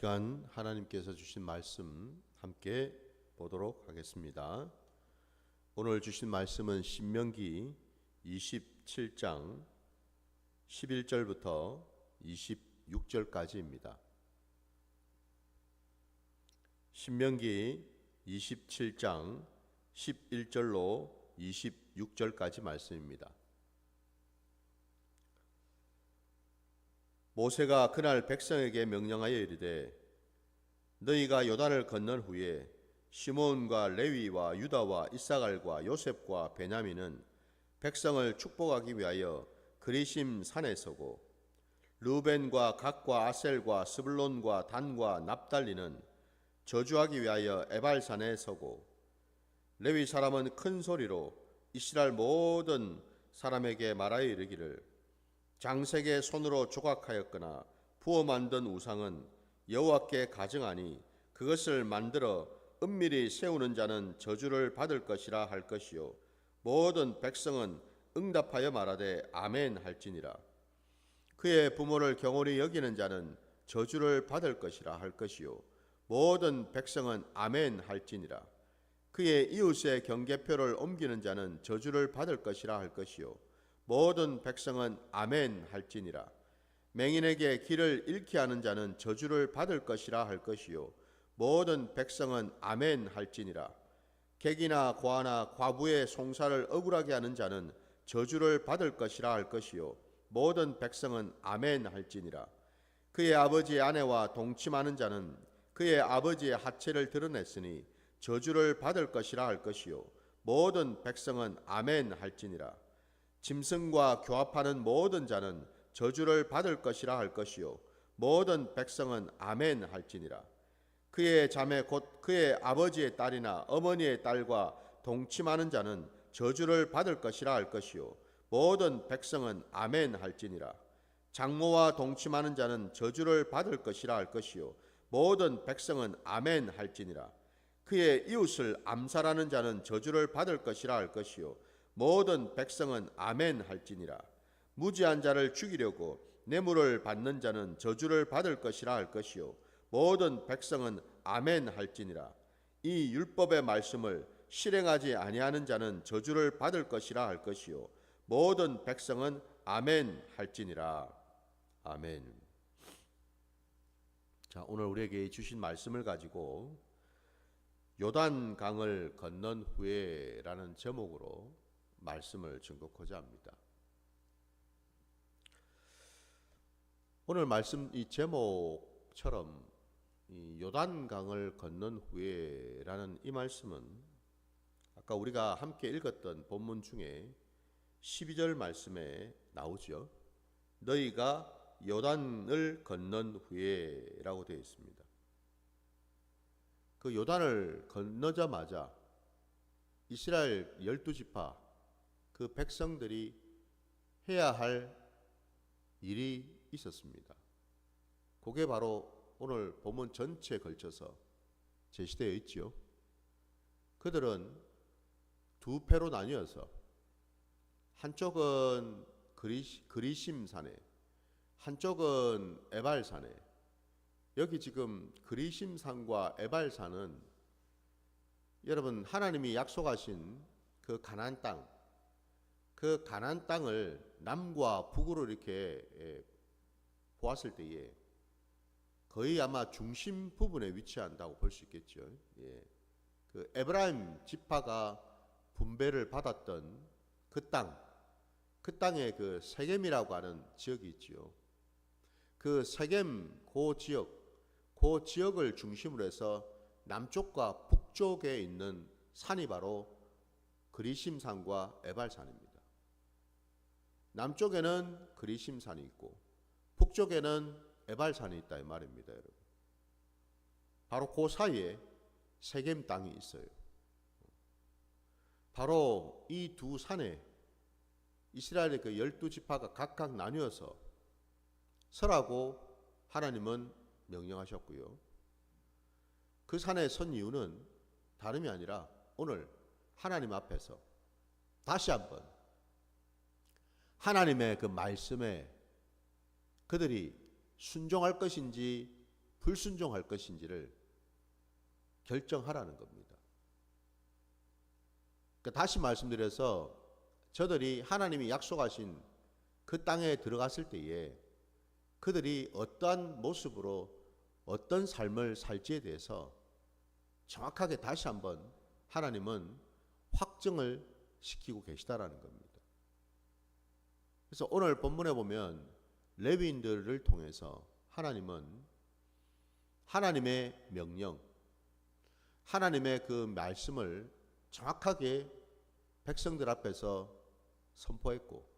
시간 하나님께서 주신 말씀 함께 보도록 하겠습니다. 오늘 주신 말씀은 신명기 27장 11절부터 26절까지입니다. 신명기 27장 11절로 26절까지 말씀입니다. 모세가 그날 백성에게 명령하여 이르되 너희가 요단을 건넌 후에 시몬과 레위와 유다와 이사갈과 요셉과 베냐민은 백성을 축복하기 위하여 그리심 산에 서고 르우벤과 갓과 아셀과 스불론과 단과 납달리는 저주하기 위하여 에발산에 서고 레위 사람은 큰 소리로 이스라엘 모든 사람에게 말하여 이르기를 장색의 손으로 조각하였거나 부어 만든 우상은 여호와께 가증하니 그것을 만들어 은밀히 세우는 자는 저주를 받을 것이라 할 것이요 모든 백성은 응답하여 말하되 아멘 할지니라. 그의 부모를 경홀히 여기는 자는 저주를 받을 것이라 할 것이요 모든 백성은 아멘 할지니라. 그의 이웃의 경계표를 옮기는 자는 저주를 받을 것이라 할 것이요 모든 백성은 아멘 할지니라. 맹인에게 길을 잃게 하는 자는 저주를 받을 것이라 할 것이요 모든 백성은 아멘 할지니라. 객이나 고아나 과부의 송사를 억울하게 하는 자는 저주를 받을 것이라 할 것이요 모든 백성은 아멘 할지니라. 그의 아버지의 아내와 동침하는 자는 그의 아버지의 하체를 드러냈으니 저주를 받을 것이라 할 것이요 모든 백성은 아멘 할지니라. 짐승과 교합하는 모든 자는 저주를 받을 것이라 할 것이요 모든 백성은 아멘 할지니라. 그의 자매 곧 그의 아버지의 딸이나 어머니의 딸과 동침하는 자는 저주를 받을 것이라 할 것이요 모든 백성은 아멘 할지니라. 장모와 동침하는 자는 저주를 받을 것이라 할 것이요 모든 백성은 아멘 할지니라. 그의 이웃을 암살하는 자는 저주를 받을 것이라 할 것이요 모든 백성은 아멘 할지니라. 무지한 자를 죽이려고 뇌물을 받는 자는 저주를 받을 것이라 할 것이요 모든 백성은 아멘 할지니라. 이 율법의 말씀을 실행하지 아니하는 자는 저주를 받을 것이라 할 것이요 모든 백성은 아멘 할지니라. 아멘. 자, 오늘 우리에게 주신 말씀을 가지고 요단강을 건넌 후에라는 제목으로 말씀을 증거하고자 합니다. 오늘 말씀 이 제목처럼 이 요단강을 건넌 후에라는 이 말씀은 아까 우리가 함께 읽었던 본문 중에 12절 말씀에 나오죠. 너희가 요단을 건넌 후에라고 되어 있습니다. 그 요단을 건너자마자 이스라엘 12지파 그 백성들이 해야 할 일이 있었습니다. 그게 바로 오늘 본문 전체에 걸쳐서 제시되어 있지요. 그들은 두 패로 나뉘어서 한쪽은 그리심산에 한쪽은 에발산에 여기 지금 그리심산과 에발산은 여러분 하나님이 약속하신 그 가나안 땅 그 가나안 땅을 남과 북으로 이렇게 보았을 때에 거의 아마 중심 부분에 위치한다고 볼 수 있겠죠. 예. 그 에브라임 지파가 분배를 받았던 그 땅에 그 세겜이라고 하는 지역이 있지요. 그 세겜 그 지역을 중심으로 해서 남쪽과 북쪽에 있는 산이 바로 그리심산과 에발산입니다. 남쪽에는 그리심산이 있고 북쪽에는 에발산이 있다 이 말입니다, 여러분. 바로 그 사이에 세겜 땅이 있어요. 바로 이 두 산에 이스라엘의 그 12지파가 각각 나뉘어서 서라고 하나님은 명령하셨고요. 그 산에 선 이유는 다름이 아니라 오늘 하나님 앞에서 다시 한번 하나님의 그 말씀에 그들이 순종할 것인지 불순종할 것인지를 결정하라는 겁니다. 그러니까 다시 말씀드려서 저들이 하나님이 약속하신 그 땅에 들어갔을 때에 그들이 어떠한 모습으로 어떤 삶을 살지에 대해서 정확하게 다시 한번 하나님은 확정을 시키고 계시다라는 겁니다. 그래서 오늘 본문에 보면 레위인들을 통해서 하나님은 하나님의 명령, 하나님의 그 말씀을 정확하게 백성들 앞에서 선포했고,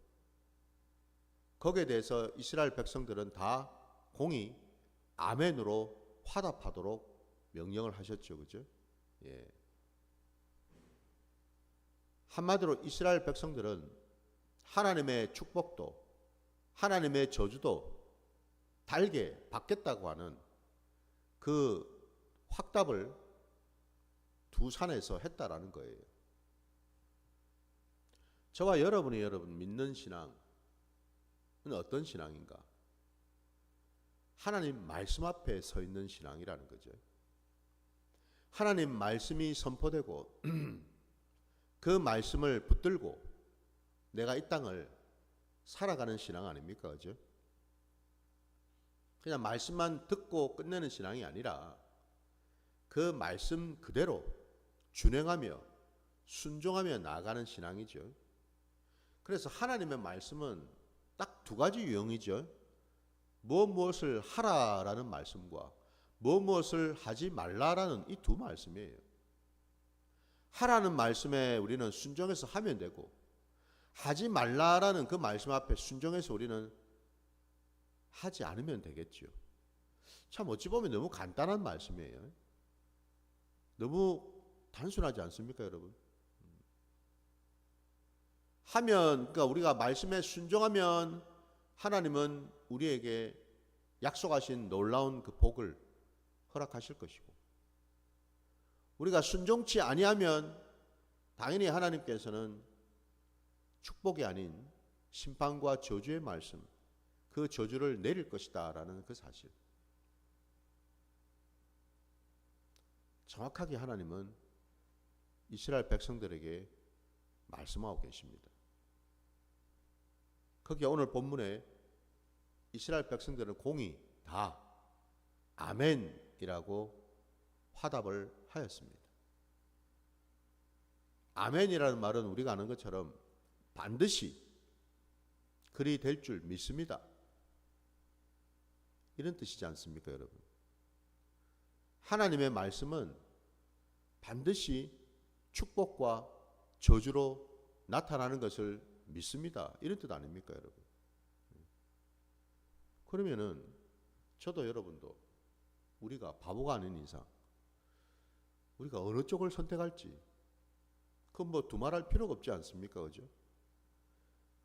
거기에 대해서 이스라엘 백성들은 다 공히 아멘으로 화답하도록 명령을 하셨죠. 그죠? 예. 한마디로 이스라엘 백성들은 하나님의 축복도 하나님의 저주도 달게 받겠다고 하는 그 확답을 두 산에서 했다라는 거예요. 저와 여러분이 믿는 신앙은 어떤 신앙인가? 하나님 말씀 앞에 서 있는 신앙이라는 거죠. 하나님 말씀이 선포되고 그 말씀을 붙들고 내가 이 땅을 살아가는 신앙 아닙니까? 그죠? 그냥 말씀만 듣고 끝내는 신앙이 아니라 그 말씀 그대로 준행하며 순종하며 나아가는 신앙이죠. 그래서 하나님의 말씀은 딱 두 가지 유형이죠. 무엇을 하라라는 말씀과 무엇을 하지 말라라는 이 두 말씀이에요. 하라는 말씀에 우리는 순종해서 하면 되고, 하지 말라라는 그 말씀 앞에 순종해서 우리는 하지 않으면 되겠죠. 참 어찌 보면 너무 간단한 말씀이에요. 너무 단순하지 않습니까, 여러분? 그러니까 우리가 말씀에 순종하면 하나님은 우리에게 약속하신 놀라운 그 복을 허락하실 것이고, 우리가 순종치 아니하면 당연히 하나님께서는 축복이 아닌 심판과 저주의 말씀, 그 저주를 내릴 것이다 라는 그 사실, 정확하게 하나님은 이스라엘 백성들에게 말씀하고 계십니다. 거기에 오늘 본문에 이스라엘 백성들은 공히 다 아멘이라고 화답을 하였습니다. 아멘이라는 말은 우리가 아는 것처럼 반드시 그리 될 줄 믿습니다, 이런 뜻이지 않습니까, 여러분? 하나님의 말씀은 반드시 축복과 저주로 나타나는 것을 믿습니다, 이런 뜻 아닙니까, 여러분? 그러면은 저도 여러분도 우리가 바보가 아닌 이상 우리가 어느 쪽을 선택할지 그건 뭐 두말할 필요가 없지 않습니까, 그죠?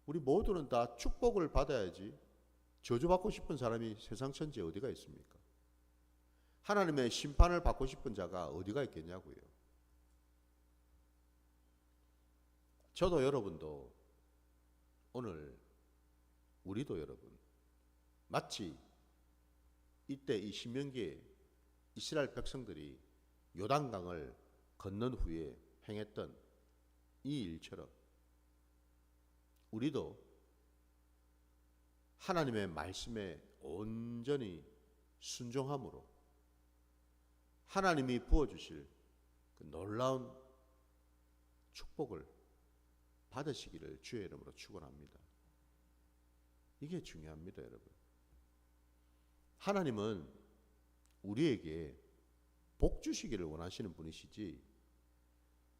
우리 모두는 다 축복을 받아야지 저주받고 싶은 사람이 세상 천지에 어디가 있습니까? 하나님의 심판을 받고 싶은 자가 어디가 있겠냐고요. 저도 여러분도 오늘 우리도 여러분 마치 이때 이 신명기에 이스라엘 백성들이 요단강을 건넌 후에 행했던 이 일처럼 우리도 하나님의 말씀에 온전히 순종함으로 하나님이 부어주실 그 놀라운 축복을 받으시기를 주의 이름으로 축원합니다. 이게 중요합니다, 여러분. 하나님은 우리에게 복 주시기를 원하시는 분이시지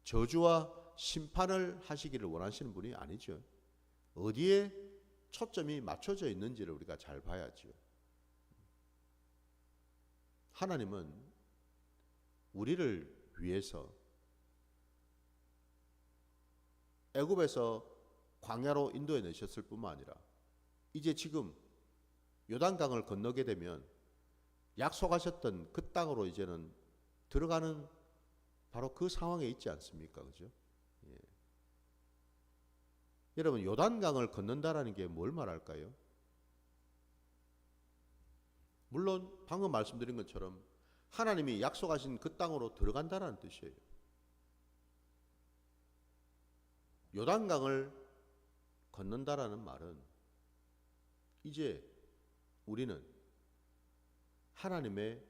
저주와 심판을 하시기를 원하시는 분이 아니죠. 어디에 초점이 맞춰져 있는지를 우리가 잘 봐야죠. 하나님은 우리를 위해서 애굽에서 광야로 인도해 내셨을 뿐만 아니라 이제 지금 요단강을 건너게 되면 약속하셨던 그 땅으로 이제는 들어가는 바로 그 상황에 있지 않습니까? 그죠? 예. 여러분, 요단강을 건넌다라는 게 뭘 말할까요? 물론 방금 말씀드린 것처럼 하나님이 약속하신 그 땅으로 들어간다는 뜻이에요. 요단강을 건넌다라는 말은 이제 우리는 하나님의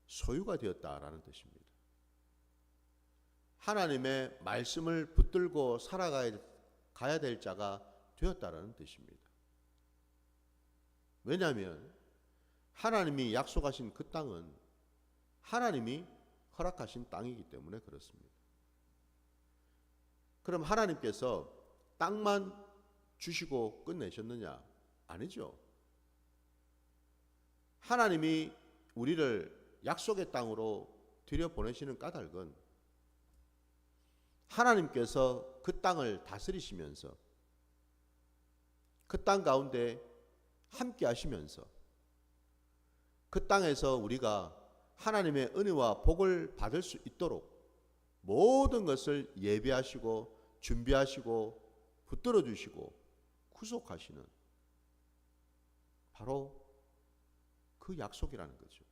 소유가 되었다라는 뜻입니다. 하나님의 말씀을 붙들고 살아가야 될 자가 되었다라는 뜻입니다. 왜냐하면 하나님이 약속하신 그 땅은 하나님이 허락하신 땅이기 때문에 그렇습니다. 그럼 하나님께서 땅만 주시고 끝내셨느냐? 아니죠. 하나님이 우리를 약속의 땅으로 들여보내시는 까닭은 하나님께서 그 땅을 다스리시면서 그 땅 가운데 함께 하시면서 그 땅에서 우리가 하나님의 은혜와 복을 받을 수 있도록 모든 것을 예배하시고 준비하시고 붙들어 주시고 구속하시는 바로 그 약속이라는 거죠.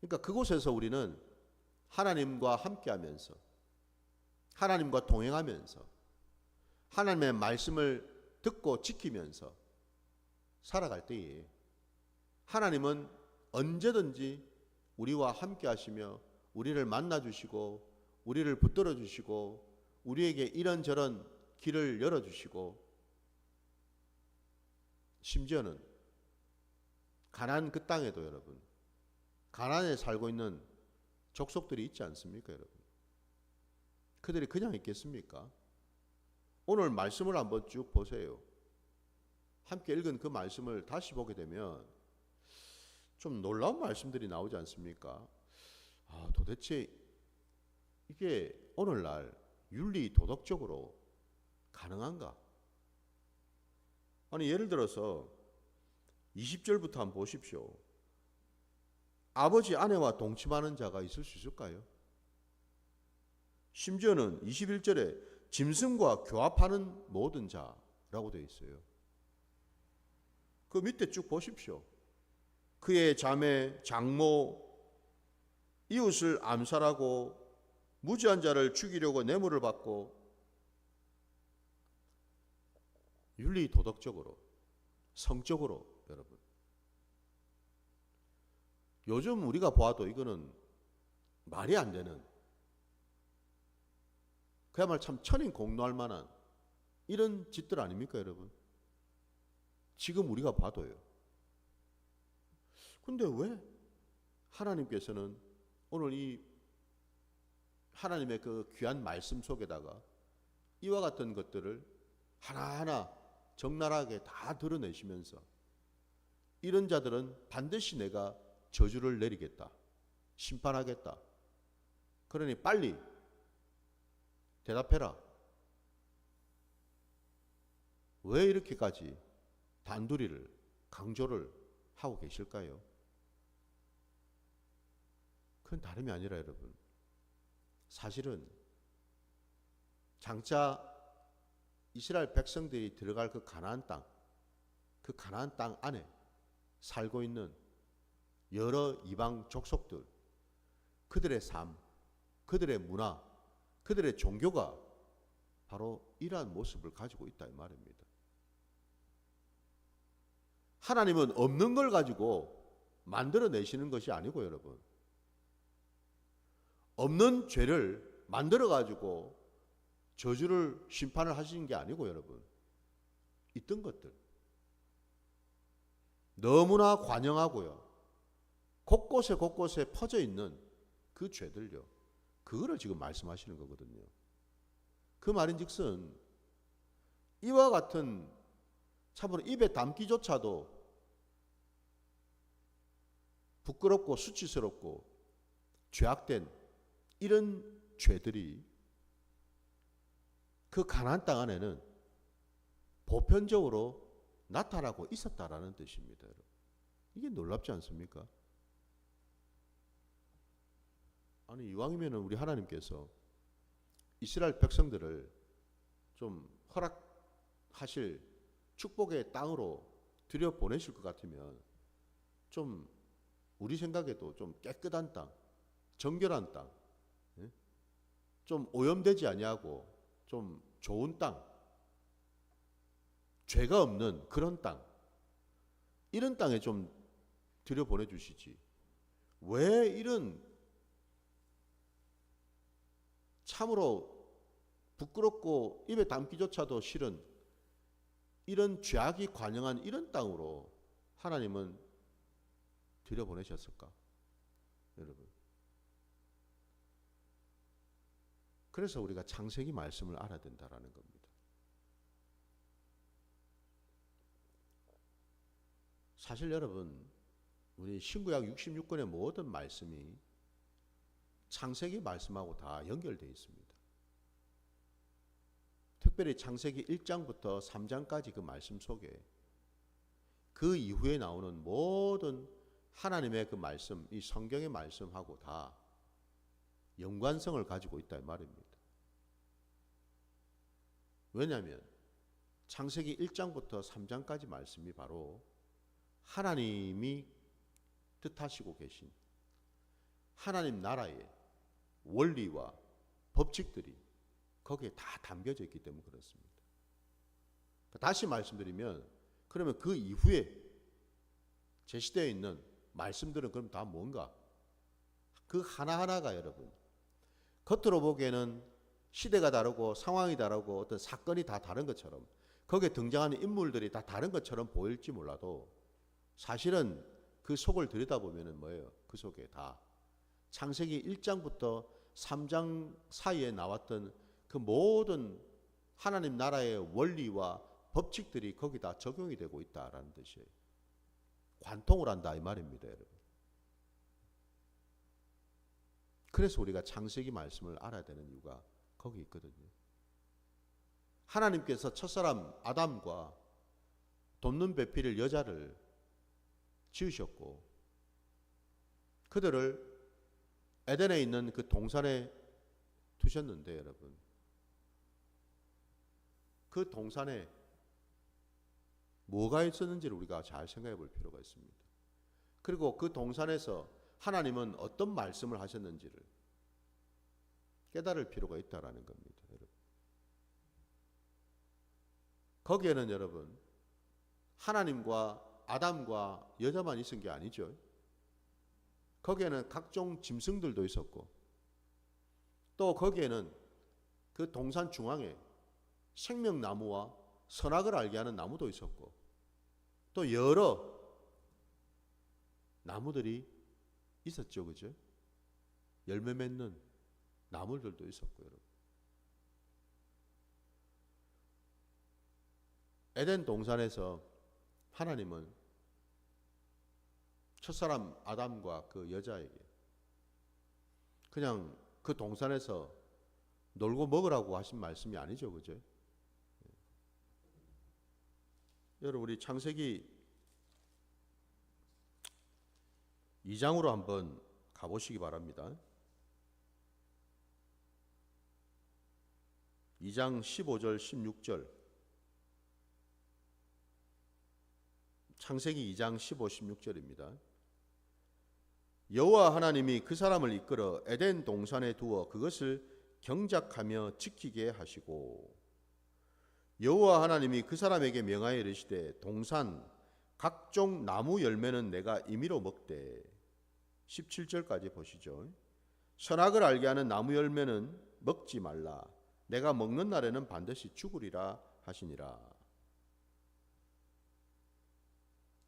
그러니까 그곳에서 우리는 하나님과 함께하면서 하나님과 동행하면서 하나님의 말씀을 듣고 지키면서 살아갈 때에 하나님은 언제든지 우리와 함께 하시며 우리를 만나 주시고 우리를 붙들어 주시고 우리에게 이런저런 길을 열어 주시고 심지어는 가나안 그 땅에도 여러분 가나안에 살고 있는 족속들이 있지 않습니까, 여러분? 그들이 그냥 있겠습니까? 오늘 말씀을 한번 쭉 보세요. 함께 읽은 그 말씀을 다시 보게 되면 좀 놀라운 말씀들이 나오지 않습니까? 도대체 이게 오늘날 윤리 도덕적으로 가능한가? 아니 예를 들어서 20절부터 한번 보십시오. 아버지 아내와 동침하는 자가 있을 수 있을까요? 심지어는 21절에 짐승과 교합하는 모든 자라고 되어 있어요. 그 밑에 쭉 보십시오. 그의 자매, 장모, 이웃을 암살하고 무지한 자를 죽이려고 뇌물을 받고 윤리 도덕적으로 성적으로 여러분 요즘 우리가 보아도 이거는 말이 안 되는 그야말로 참 천인공노할 만한 이런 짓들 아닙니까 여러분? 지금 우리가 봐도요. 근데 왜 하나님께서는 오늘 이 하나님의 그 귀한 말씀 속에다가 이와 같은 것들을 하나하나 적나라하게 다 드러내시면서 이런 자들은 반드시 내가 저주를 내리겠다. 심판하겠다. 그러니 빨리 대답해라. 왜 이렇게까지 단둘이를 강조를 하고 계실까요? 그건 다름이 아니라 여러분 사실은 장차 이스라엘 백성들이 들어갈 그 가나안 땅 안에 살고 있는 여러 이방 족속들 그들의 삶, 그들의 문화, 그들의 종교가 바로 이러한 모습을 가지고 있다 이 말입니다. 하나님은 없는 걸 가지고 만들어내시는 것이 아니고 여러분 없는 죄를 만들어가지고 저주를 심판을 하시는 게 아니고 여러분 있던 것들 너무나 관영하고요 곳곳에 퍼져 있는 그 죄들요 그거를 지금 말씀하시는 거거든요. 그 말인즉슨 이와 같은 참으로 입에 담기조차도 부끄럽고 수치스럽고 죄악된 이런 죄들이 그 가나안 땅 안에는 보편적으로 나타나고 있었다라는 뜻입니다. 이게 놀랍지 않습니까? 아니 이왕이면 우리 하나님께서 이스라엘 백성들을 좀 허락하실 축복의 땅으로 들여보내실 것 같으면 좀 우리 생각에도 좀 깨끗한 땅, 정결한 땅, 예? 좀 오염되지 아니하고 좀 좋은 땅, 죄가 없는 그런 땅, 이런 땅에 좀 들여보내주시지. 왜 이런 참으로 부끄럽고 입에 담기조차도 싫은 이런 죄악이 관영한 이런 땅으로 하나님은 들여보내셨을까? 여러분. 그래서 우리가 창세기 말씀을 알아야 된다는 겁니다. 사실 여러분, 우리 신구약 66권의 모든 말씀이 창세기 말씀하고 다 연결되어 있습니다. 특별히 창세기 1장부터 3장까지 그 말씀 속에 그 이후에 나오는 모든 하나님의 그 말씀, 이 성경의 말씀하고 다 연관성을 가지고 있다 이 말입니다. 왜냐하면 창세기 1장부터 3장까지 말씀이 바로 하나님이 뜻하시고 계신 하나님 나라의 원리와 법칙들이 거기에 다 담겨져 있기 때문에 그렇습니다. 다시 말씀드리면 그러면 그 이후에 제시되어 있는 말씀들은 그럼 다 뭔가? 그 하나하나가 여러분 겉으로 보기에는 시대가 다르고 상황이 다르고 어떤 사건이 다 다른 것처럼 거기에 등장하는 인물들이 다 다른 것처럼 보일지 몰라도 사실은 그 속을 들여다보면 뭐예요? 그 속에 다 창세기 1장부터 3장 사이에 나왔던 그 모든 하나님 나라의 원리와 법칙들이 거기다 적용이 되고 있다라는 뜻이에요. 관통을 한다 이 말입니다, 여러분. 그래서 우리가 창세기 말씀을 알아야 되는 이유가 거기 있거든요. 하나님께서 첫사람 아담과 돕는 배필을 여자를 지으셨고 그들을 에덴에 있는 그 동산에 두셨는데 여러분 그 동산에 뭐가 있었는지를 우리가 잘 생각해 볼 필요가 있습니다. 그리고 그 동산에서 하나님은 어떤 말씀을 하셨는지를 깨달을 필요가 있다라는 겁니다. 여러분. 거기에는 여러분 하나님과 아담과 여자만 있은 게 아니죠. 거기에는 각종 짐승들도 있었고 또 거기에는 그 동산 중앙에 생명나무와 선악을 알게 하는 나무도 있었고 또 여러 나무들이 있었죠. 그죠? 열매 맺는 나무들도 있었고 여러분. 에덴 동산에서 하나님은 첫사람 아담과 그 여자에게 그냥 그 동산에서 놀고 먹으라고 하신 말씀이 아니죠. 그죠? 여러분 우리 창세기 2장으로 한번 가보시기 바랍니다. 2장 15절 16절 창세기 2장 15, 16절입니다. 여호와 하나님이 그 사람을 이끌어 에덴 동산에 두어 그것을 경작하며 지키게 하시고 여호와 하나님이 그 사람에게 명하여 이르시되 동산 각종 나무 열매는 내가 임의로 먹되 17절까지 보시죠. 선악을 알게 하는 나무 열매는 먹지 말라. 내가 먹는 날에는 반드시 죽으리라 하시니라.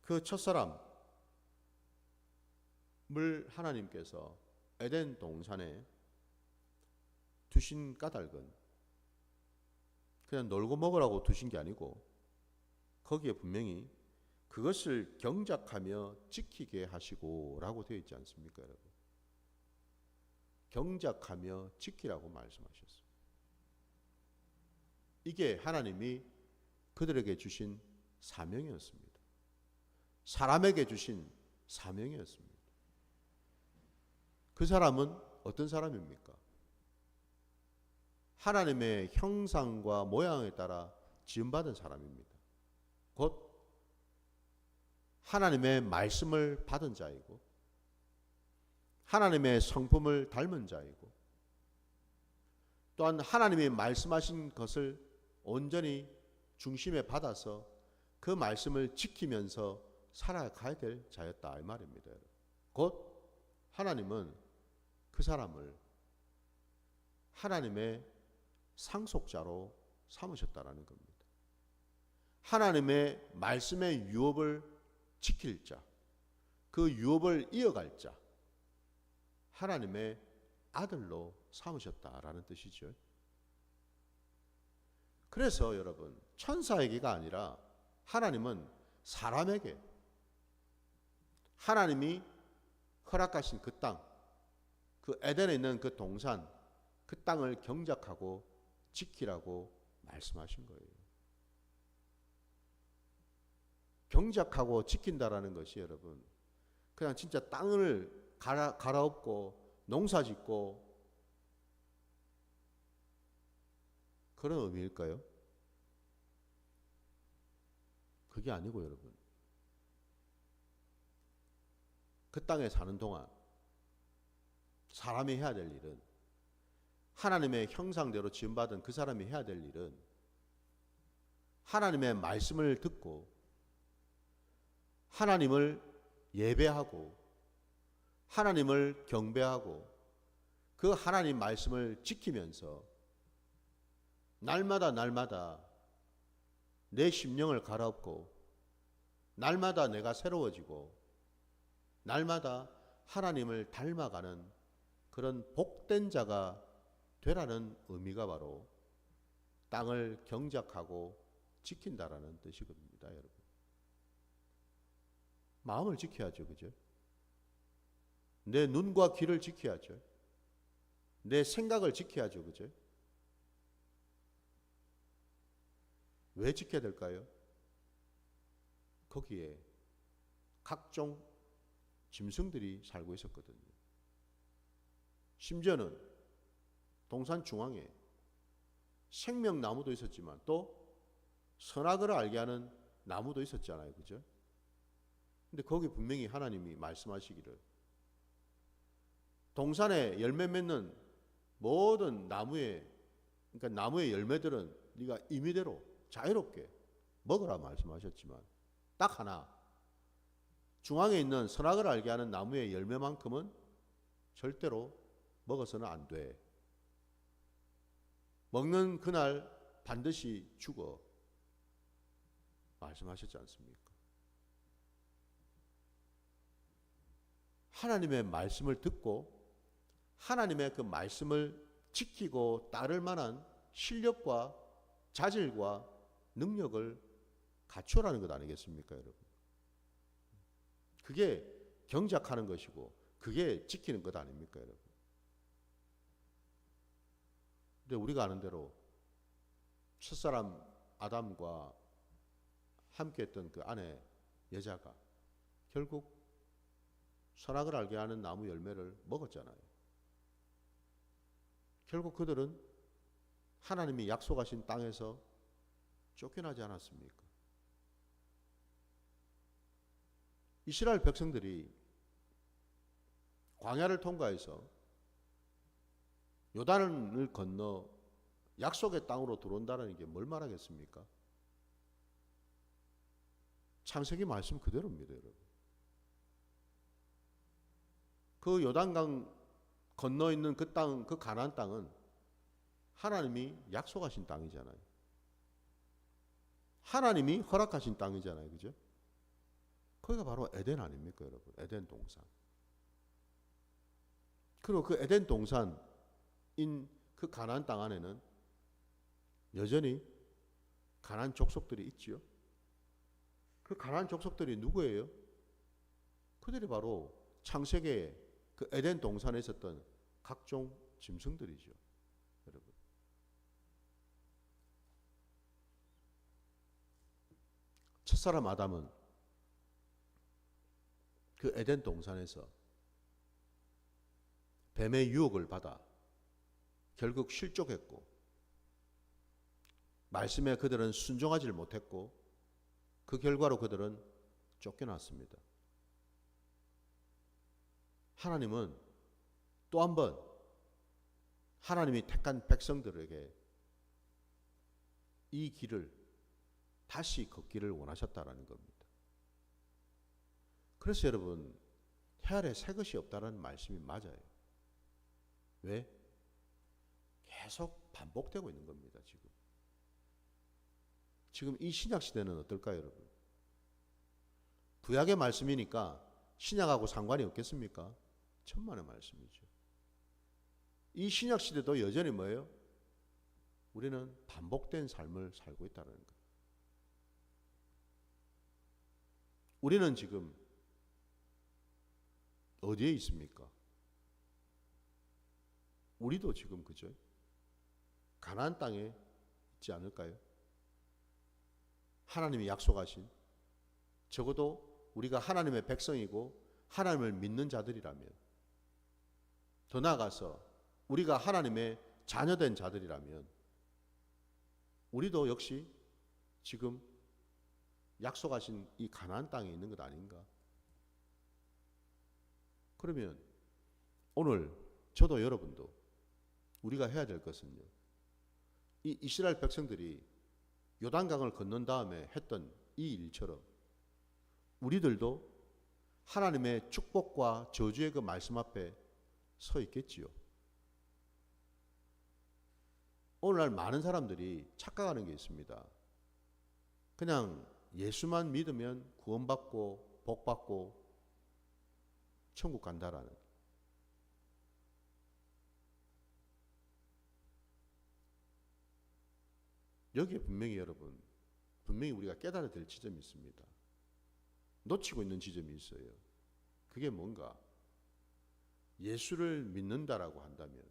그 첫사람을 하나님께서 에덴 동산에 두신 까닭은 그냥 놀고 먹으라고 두신 게 아니고 거기에 분명히 그것을 경작하며 지키게 하시고 라고 되어 있지 않습니까, 여러분? 경작하며 지키라고 말씀하셨습니다. 이게 하나님이 그들에게 주신 사명이었습니다. 사람에게 주신 사명이었습니다. 그 사람은 어떤 사람입니까? 하나님의 형상과 모양에 따라 지음받은 사람입니다. 곧 하나님의 말씀을 받은 자이고 하나님의 성품을 닮은 자이고 또한 하나님이 말씀하신 것을 온전히 중심에 받아서 그 말씀을 지키면서 살아가야 될 자였다 이 말입니다. 곧 하나님은 그 사람을 하나님의 상속자로 삼으셨다라는 겁니다. 하나님의 말씀의 유업을 지킬 자, 그 유업을 이어갈 자, 하나님의 아들로 삼으셨다라는 뜻이죠. 그래서 여러분, 천사에게가 아니라 하나님은 사람에게 하나님이 허락하신 그 땅, 그 에덴에 있는 그 동산, 그 땅을 경작하고 지키라고 말씀하신 거예요. 경작하고 지킨다라는 것이 여러분, 그냥 진짜 땅을 갈아엎고 농사 짓고 그런 의미일까요? 그게 아니고 여러분, 그 땅에 사는 동안 사람이 해야 될 일은, 하나님의 형상대로 지음받은 그 사람이 해야 될 일은 하나님의 말씀을 듣고 하나님을 예배하고 하나님을 경배하고 그 하나님 말씀을 지키면서 날마다 내 심령을 갈아엎고 날마다 내가 새로워지고 날마다 하나님을 닮아가는 그런 복된 자가 되라는 의미가 바로 땅을 경작하고 지킨다라는 뜻이겁니다, 여러분. 마음을 지켜야죠, 그죠? 내 눈과 귀를 지켜야죠. 내 생각을 지켜야죠, 그죠? 왜 지켜야 될까요? 거기에 각종 짐승들이 살고 있었거든요. 심지어는 동산 중앙에 생명나무도 있었지만 또 선악을 알게 하는 나무도 있었잖아요, 그죠? 근데 거기 분명히 하나님이 말씀하시기를 동산에 열매 맺는 모든 나무의, 그러니까 나무의 열매들은 네가 임의대로 자유롭게 먹으라 말씀하셨지만 딱 하나, 중앙에 있는 선악을 알게 하는 나무의 열매만큼은 절대로 먹어서는 안 돼. 먹는 그날 반드시 죽어 말씀하셨지 않습니까? 하나님의 말씀을 듣고 하나님의 그 말씀을 지키고 따를 만한 실력과 자질과 능력을 갖추라는 것 아니겠습니까, 여러분? 그게 경작하는 것이고 그게 지키는 것 아닙니까, 여러분? 근데 우리가 아는 대로 첫사람 아담과 함께 했던 그 아내 여자가 결국 선악을 알게 하는 나무 열매를 먹었잖아요. 결국 그들은 하나님이 약속하신 땅에서 쫓겨나지 않았습니까? 이스라엘 백성들이 광야를 통과해서 요단을 건너 약속의 땅으로 들어온다는 게 뭘 말하겠습니까? 창세기 말씀 그대로입니다, 여러분. 그 요단강 건너 있는 그 땅, 그 가나안 땅은 하나님이 약속하신 땅이잖아요. 하나님이 허락하신 땅이잖아요, 그죠? 거기가 바로 에덴 아닙니까, 여러분? 에덴 동산. 그리고 그 에덴 동산인 그 가나안 땅 안에는 여전히 가나안 족속들이 있지요. 그 가나안 족속들이 누구예요? 그들이 바로 창세기에 그 에덴 동산에 있었던 각종 짐승들이죠, 여러분. 첫사람 아담은 그 에덴 동산에서 뱀의 유혹을 받아 결국 실족했고 말씀에 그들은 순종하지 못했고 그 결과로 그들은 쫓겨났습니다. 하나님은 또 한 번 하나님이 택한 백성들에게 이 길을 다시 걷기를 원하셨다라는 겁니다. 그래서 여러분, 해 아래 새 것이 없다는 말씀이 맞아요. 왜? 계속 반복되고 있는 겁니다. 지금 이 신약 시대는 어떨까요, 여러분? 구약의 말씀이니까 신약하고 상관이 없겠습니까? 천만의 말씀이죠. 이 신약 시대도 여전히 뭐예요? 우리는 반복된 삶을 살고 있다는 거예요. 우리는 지금 어디에 있습니까? 우리도 지금 그죠? 가나안 땅에 있지 않을까요? 하나님이 약속하신, 적어도 우리가 하나님의 백성이고 하나님을 믿는 자들이라면, 더 나아가서 우리가 하나님의 자녀된 자들이라면 우리도 역시 지금 약속하신 이 가나안 땅에 있는 것 아닌가? 그러면 오늘 저도 여러분도 우리가 해야 될 것은요, 이 이스라엘 백성들이 요단강을 건넌 다음에 했던 이 일처럼 우리들도 하나님의 축복과 저주의 그 말씀 앞에 서 있겠지요. 오늘날 많은 사람들이 착각하는 게 있습니다. 그냥 예수만 믿으면 구원받고 복받고 천국 간다라는. 여기에 분명히 여러분, 분명히 우리가 깨달아야 될 지점이 있습니다. 놓치고 있는 지점이 있어요. 그게 뭔가? 예수를 믿는다라고 한다면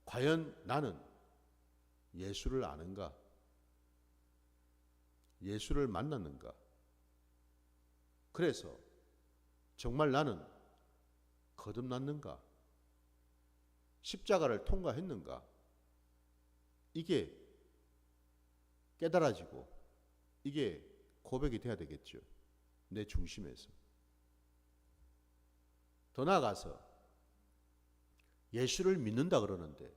과연 나는 예수를 아는가? 예수를 만났는가? 그래서 정말 나는 거듭났는가? 십자가를 통과했는가? 이게 깨달아지고 이게 고백이 돼야 되겠죠. 내 중심에서. 더 나아가서 예수를 믿는다 그러는데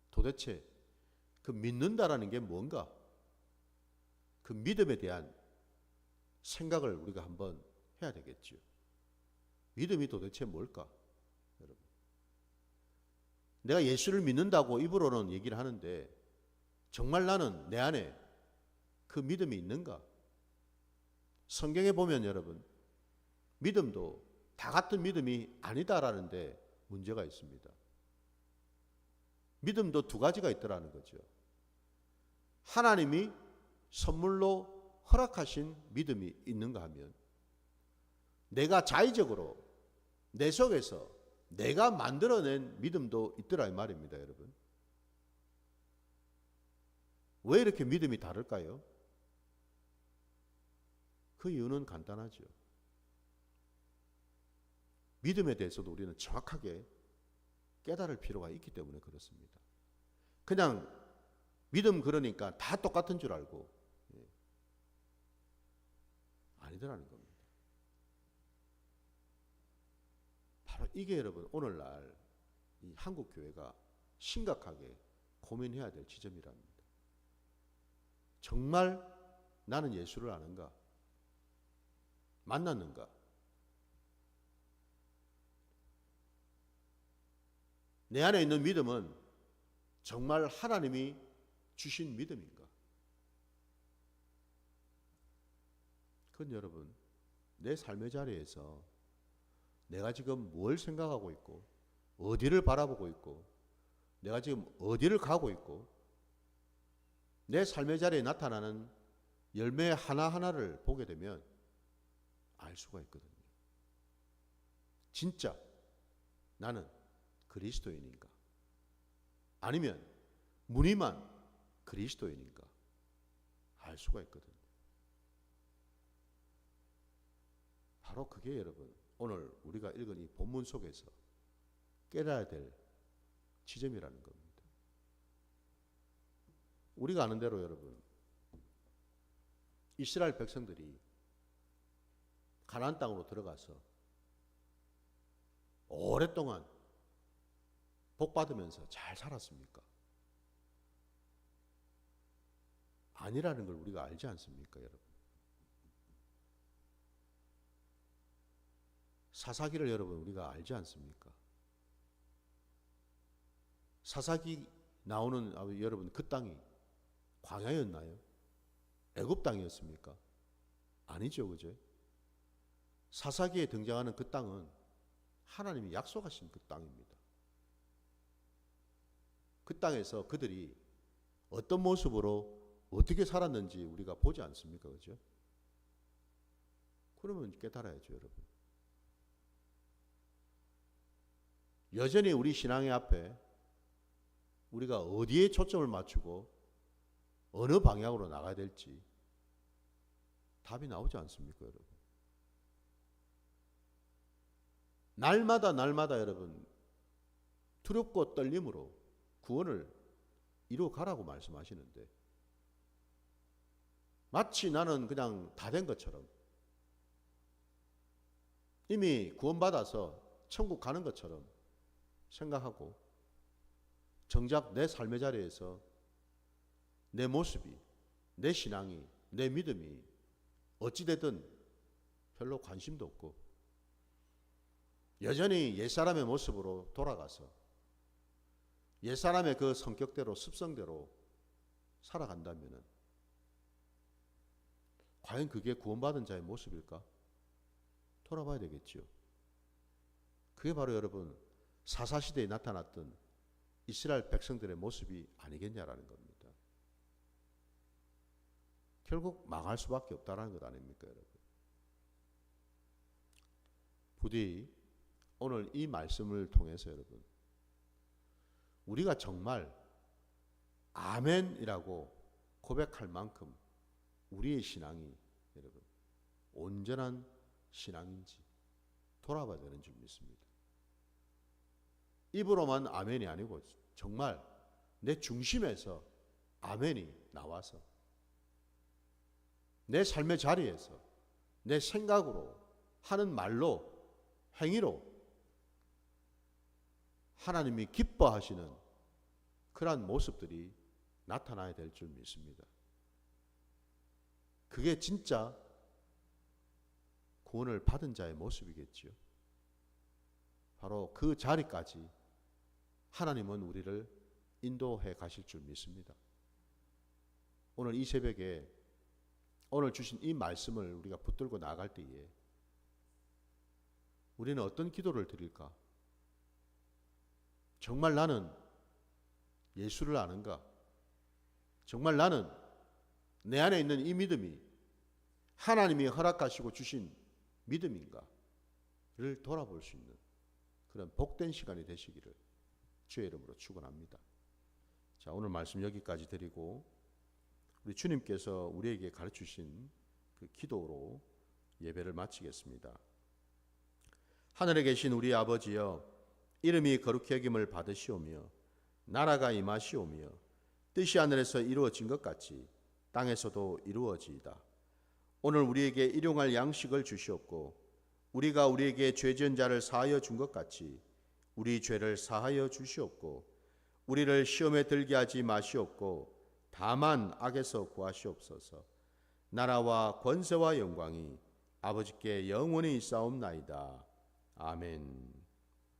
도대체 그 믿는다라는 게 뭔가? 그 믿음에 대한 생각을 우리가 한번 해야 되겠죠. 믿음이 도대체 뭘까? 여러분, 내가 예수를 믿는다고 입으로는 얘기를 하는데 정말 나는 내 안에 그 믿음이 있는가? 성경에 보면 여러분, 믿음도 다 같은 믿음이 아니다라는데 문제가 있습니다. 믿음도 두 가지가 있더라는 거죠. 하나님이 선물로 허락하신 믿음이 있는가 하면 내가 자의적으로 내 속에서 내가 만들어낸 믿음도 있더라 이 말입니다, 여러분. 왜 이렇게 믿음이 다를까요? 그 이유는 간단하죠. 믿음에 대해서도 우리는 정확하게 깨달을 필요가 있기 때문에 그렇습니다. 그냥 믿음 그러니까 다 똑같은 줄 알고 아니더라는 겁니다. 바로 이게 여러분 오늘날 이 한국 교회가 심각하게 고민해야 될 지점이랍니다. 정말 나는 예수를 아는가? 만났는가? 내 안에 있는 믿음은 정말 하나님이 주신 믿음인가? 그건 여러분, 내 삶의 자리에서 내가 지금 뭘 생각하고 있고 어디를 바라보고 있고 내가 지금 어디를 가고 있고 내 삶의 자리에 나타나는 열매 하나하나를 보게 되면 알 수가 있거든요. 진짜 나는 그리스도인인가? 아니면 무늬만 그리스도인인가? 알 수가 있거든요. 바로 그게 여러분 오늘 우리가 읽은 이 본문 속에서 깨달아야 될 지점이라는 겁니다. 우리가 아는 대로 여러분 이스라엘 백성들이 가나안 땅으로 들어가서 오랫동안 복 받으면서 잘 살았습니까? 아니라는 걸 우리가 알지 않습니까, 여러분? 사사기를 여러분 우리가 알지 않습니까? 사사기 나오는 여러분 그 땅이 광야였나요? 애굽 땅이었습니까? 아니죠, 그죠? 사사기에 등장하는 그 땅은 하나님이 약속하신 그 땅입니다. 그 땅에서 그들이 어떤 모습으로 어떻게 살았는지 우리가 보지 않습니까, 그죠? 그러면 깨달아야죠, 여러분. 여전히 우리 신앙의 앞에 우리가 어디에 초점을 맞추고 어느 방향으로 나가야 될지 답이 나오지 않습니까, 여러분? 날마다 여러분 두렵고 떨림으로 구원을 이루어가라고 말씀하시는데 마치 나는 그냥 다 된 것처럼 이미 구원받아서 천국 가는 것처럼 생각하고 정작 내 삶의 자리에서 내 모습이, 내 신앙이, 내 믿음이 어찌되든 별로 관심도 없고 여전히 옛사람의 모습으로 돌아가서 옛사람의 그 성격대로 습성대로 살아간다면 과연 그게 구원받은 자의 모습일까? 돌아봐야 되겠죠. 그게 바로 여러분 사사시대에 나타났던 이스라엘 백성들의 모습이 아니겠냐라는 겁니다. 결국 망할 수밖에 없다는 것 아닙니까, 여러분? 부디 오늘 이 말씀을 통해서 여러분 우리가 정말 아멘이라고 고백할 만큼 우리의 신앙이 여러분 온전한 신앙인지 돌아봐야 되는 줄 믿습니다. 입으로만 아멘이 아니고 정말 내 중심에서 아멘이 나와서 내 삶의 자리에서 내 생각으로 하는 말로 행위로 하나님이 기뻐하시는 그러한 모습들이 나타나야 될 줄 믿습니다. 그게 진짜 구원을 받은 자의 모습이겠지요. 바로 그 자리까지 하나님은 우리를 인도해 가실 줄 믿습니다. 오늘 이 새벽에 오늘 주신 이 말씀을 우리가 붙들고 나갈 때에 우리는 어떤 기도를 드릴까? 정말 나는 예수를 아는가? 정말 나는 내 안에 있는 이 믿음이 하나님이 허락하시고 주신 믿음인가를 돌아볼 수 있는 그런 복된 시간이 되시기를 주의 이름으로 축원합니다. 자, 오늘 말씀 여기까지 드리고 우리 주님께서 우리에게 가르치신 그 기도로 예배를 마치겠습니다. 하늘에 계신 우리 아버지여, 이름이 거룩히 여김을 받으시오며 나라가 임하시오며 뜻이 하늘에서 이루어진 것 같이 땅에서도 이루어지이다. 오늘 우리에게 일용할 양식을 주시옵고 우리가 우리에게 죄 지은 자를 사하여 준 것 같이 우리 죄를 사하여 주시옵고 우리를 시험에 들게 하지 마시옵고 다만 악에서 구하시옵소서. 나라와 권세와 영광이 아버지께 영원히 있사옵나이다. 아멘.